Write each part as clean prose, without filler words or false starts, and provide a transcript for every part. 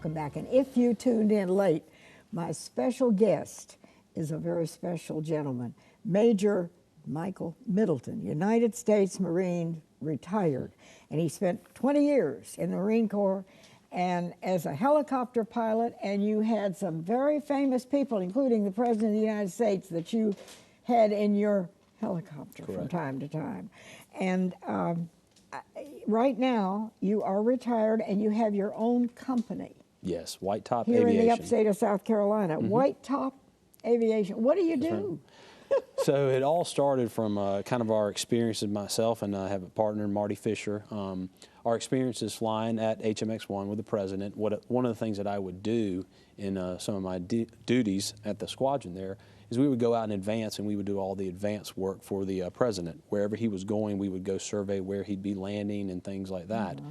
welcome back. And if you tuned in late, my special guest is a very special gentleman, Major Michael Middleton, United States Marine, retired. And he spent 20 years in the Marine Corps and as a helicopter pilot, and you had some very famous people, including the President of the United States, that you had in your helicopter from time to time. And right now, you are retired and you have your own company. Yes, White Top Here Aviation. in the upstate of South Carolina. White Top Aviation. What do you do? So it all started from kind of our experiences, myself and I have a partner, Marty Fisher. Our experiences flying at HMX-1 with the President. One of the things that I would do in some of my duties at the squadron there is we would go out in advance and we would do all the advance work for the President. Wherever he was going, we would go survey where he'd be landing and things like that.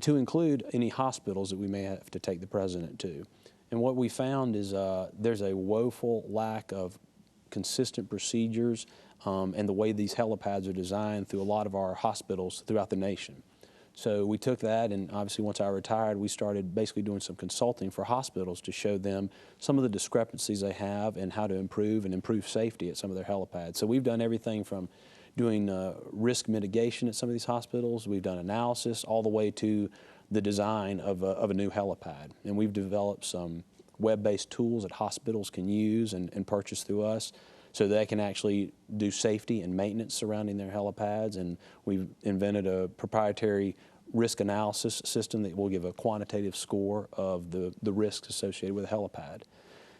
To include any hospitals that we may have to take the President to. And what we found is there's a woeful lack of consistent procedures and the way these helipads are designed through a lot of our hospitals throughout the nation. So we took that, and obviously once I retired, we started basically doing some consulting for hospitals to show them some of the discrepancies they have and how to improve safety at some of their helipads. So we've done everything from doing risk mitigation at some of these hospitals. We've done analysis all the way to the design of a new helipad. And we've developed some web-based tools that hospitals can use and purchase through us so they can actually do safety and maintenance surrounding their helipads. And we've invented a proprietary risk analysis system that will give a quantitative score of the risks associated with a helipad.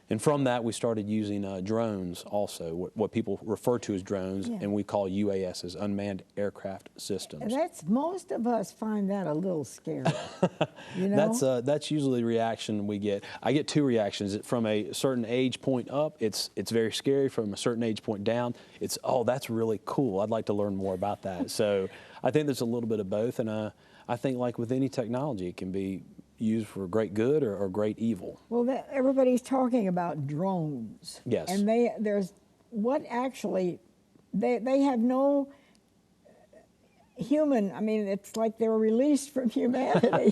And from that, we started using drones also, what people refer to as drones, and we call UASs, unmanned aircraft systems. That's, most of us find that a little scary, you know? That's usually the reaction we get. I get two reactions. From a certain age point up, it's very scary. From a certain age point down, it's, oh, that's really cool. I'd like to learn more about that. So I think there's a little bit of both, and I think like with any technology, it can be used for great good or great evil. Well, everybody's talking about drones. Yes. And they have no human, I mean, it's like they were released from humanity.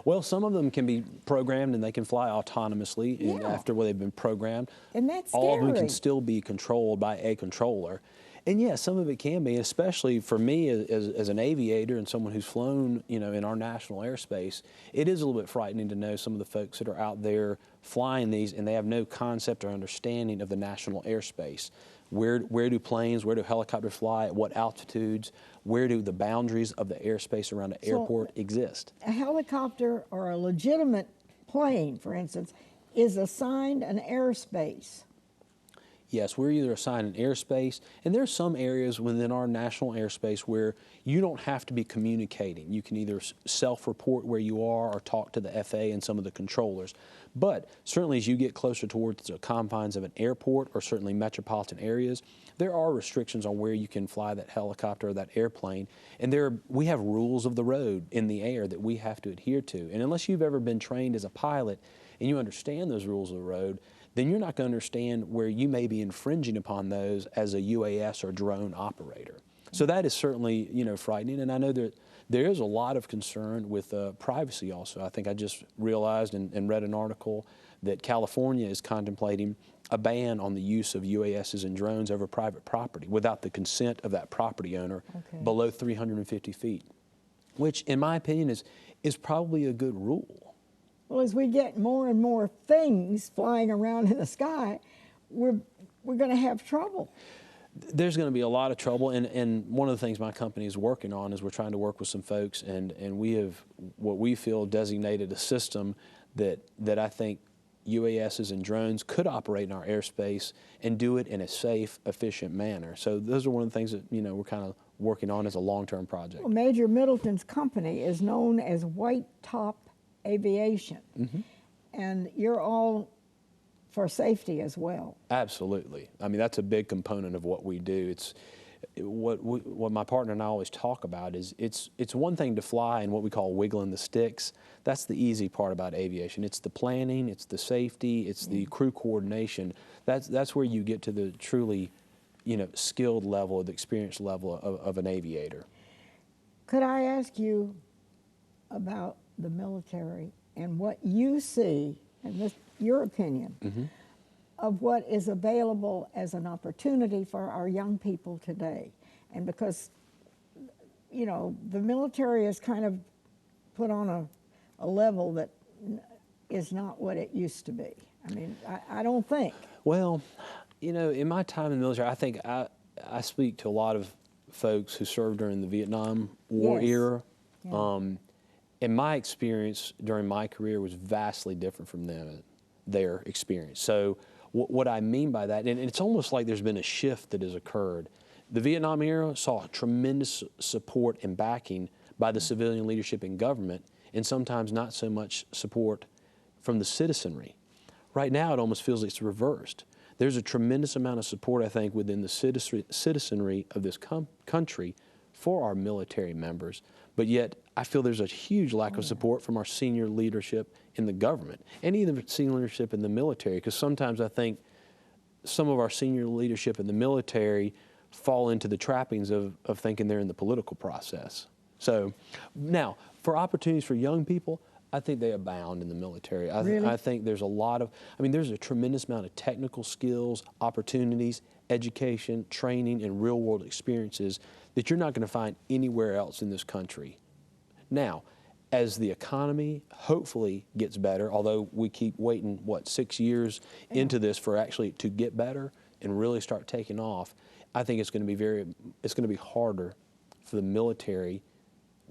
Well, some of them can be programmed and they can fly autonomously after they've been programmed. And that's scary. All of them can still be controlled by a controller. And yeah, some of it can be, especially for me as an aviator and someone who's flown, you know, in our national airspace. It is a little bit frightening to know some of the folks that are out there flying these and they have no concept or understanding of the national airspace. Where do helicopters fly, at what altitudes, where do the boundaries of the airspace around the airport exist? A helicopter or a legitimate plane, for instance, is assigned an airspace. Yes, we're either assigned an airspace, and there's some areas within our national airspace where you don't have to be communicating. You can either self-report where you are or talk to the FAA and some of the controllers. But certainly as you get closer towards the confines of an airport or certainly metropolitan areas, there are restrictions on where you can fly that helicopter or that airplane. And we have rules of the road in the air that we have to adhere to. And unless you've ever been trained as a pilot and you understand those rules of the road, then you're not going to understand where you may be infringing upon those as a UAS or drone operator. So that is certainly, you know, frightening. And I know that there is a lot of concern with privacy also. I think I just realized and read an article that California is contemplating a ban on the use of UASs and drones over private property without the consent of that property owner below 350 feet, which in my opinion is probably a good rule. Well, as we get more and more things flying around in the sky, we're going to have trouble. There's going to be a lot of trouble, and one of the things my company is working on is we're trying to work with some folks, and we have what we feel designated a system that I think UASs and drones could operate in our airspace and do it in a safe, efficient manner. So those are one of the things that, you know, we're kind of working on as a long-term project. Well, Major Middleton's company is known as White Top Aviation, and you're all for safety as well. Absolutely. I mean, that's a big component of what we do. It's what my partner and I always talk about is it's one thing to fly and what we call wiggling the sticks. That's the easy part about aviation. It's the planning, it's the safety, it's the crew coordination. That's where you get to the truly, you know, skilled level, the experience level of an aviator. Could I ask you about the military and what you see, and this, your opinion, of what is available as an opportunity for our young people today. And because, you know, the military is kind of put on a level that is not what it used to be. I mean, I don't think. Well, you know, in my time in the military, I think I speak to a lot of folks who served during the Vietnam War Yes. era. Yeah. And my experience during my career was vastly different from their experience. So what I mean by that, and it's almost like there's been a shift that has occurred. The Vietnam era saw tremendous support and backing by the civilian leadership and government, and sometimes not so much support from the citizenry. Right now, it almost feels like it's reversed. There's a tremendous amount of support, I think, within the citizenry of this country for our military members, but yet I feel there's a huge lack of support from our senior leadership in the government and even senior leadership in the military, because sometimes I think some of our senior leadership in the military fall into the trappings of thinking they're in the political process. So now, for opportunities for young people, I think they abound in the military. Really? I think there's a lot of, I mean, there's a tremendous amount of technical skills, opportunities, education, training, and real-world experiences that you're not going to find anywhere else in this country. Now, as the economy hopefully gets better, although we keep waiting, what, 6 years into this for actually to get better and really start taking off, I think it's going to be harder for the military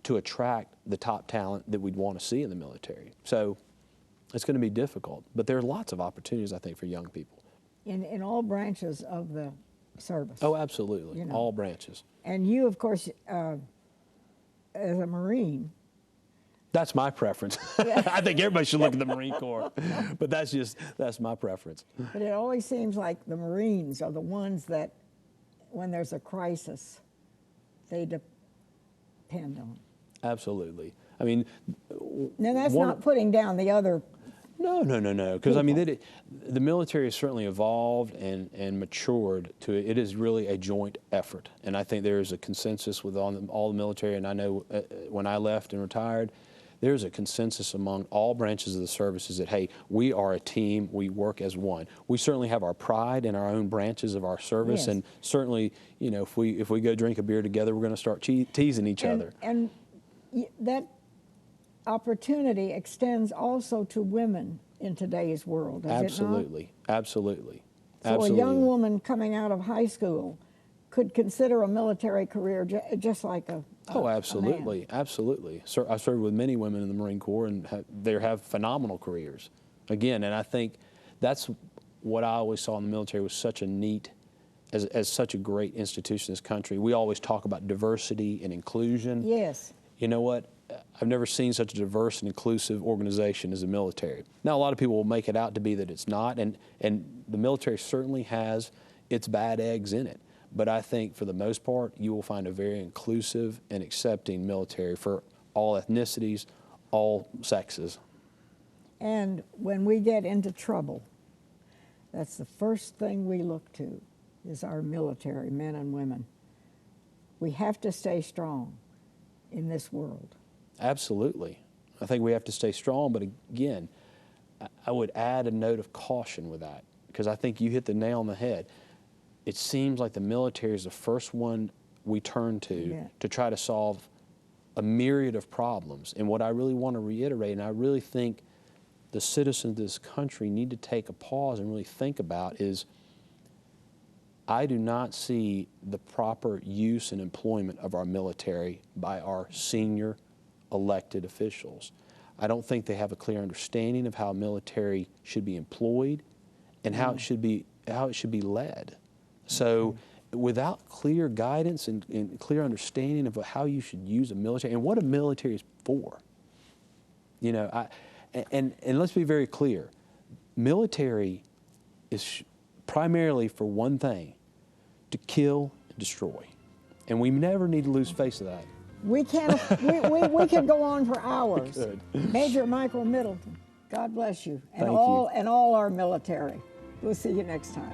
to attract the top talent that we'd want to see in the military. So it's going to be difficult, but there are lots of opportunities, I think, for young people. In all branches of the service. Oh, absolutely, You know. all branches. And you, of course, as a Marine. That's my preference. I think everybody should look at the Marine Corps, but that's my preference. But it always seems like the Marines are the ones that, when there's a crisis, they depend on. Absolutely. I mean, Now, that's not putting down the other. No. Because I mean, the military has certainly evolved and matured to it is really a joint effort, and I think there is a consensus with all the military. And I know when I left and retired, there's a consensus among all branches of the services that, hey, we are a team, we work as one. We certainly have our pride in our own branches of our service, Yes. and certainly, you know, if we go drink a beer together, we're going to start teasing each other. And that opportunity extends also to women in today's world, does Absolutely, it not? absolutely. So Absolutely. a young woman coming out of high school could consider a military career just like a Oh, absolutely, man. absolutely. I served with many women in the Marine Corps, and they have phenomenal careers. Again, and I think that's what I always saw in the military was such a neat, as such a great institution in this country. We always talk about diversity and inclusion. Yes. You know what? I've never seen such a diverse and inclusive organization as the military. Now, a lot of people will make it out to be that it's not, and the military certainly has its bad eggs in it. But I think for the most part, you will find a very inclusive and accepting military for all ethnicities, all sexes. And when we get into trouble, that's the first thing we look to is our military, men and women. We have to stay strong in this world. Absolutely. I think we have to stay strong, but again, I would add a note of caution with that, because I think you hit the nail on the head. It seems like the military is the first one we turn to try to solve a myriad of problems. And what I really want to reiterate, and I really think the citizens of this country need to take a pause and really think about, is I do not see the proper use and employment of our military by our senior elected officials. I don't think they have a clear understanding of how military should be employed and how it should be led. So without clear guidance and clear understanding of how you should use a military and what a military is for, you know, and let's be very clear, military is primarily for one thing, to kill and destroy. And we never need to lose face of that. We can't. we could go on for hours. Good. Major Michael Middleton, God bless you, and Thank you. all our military. We'll see you next time.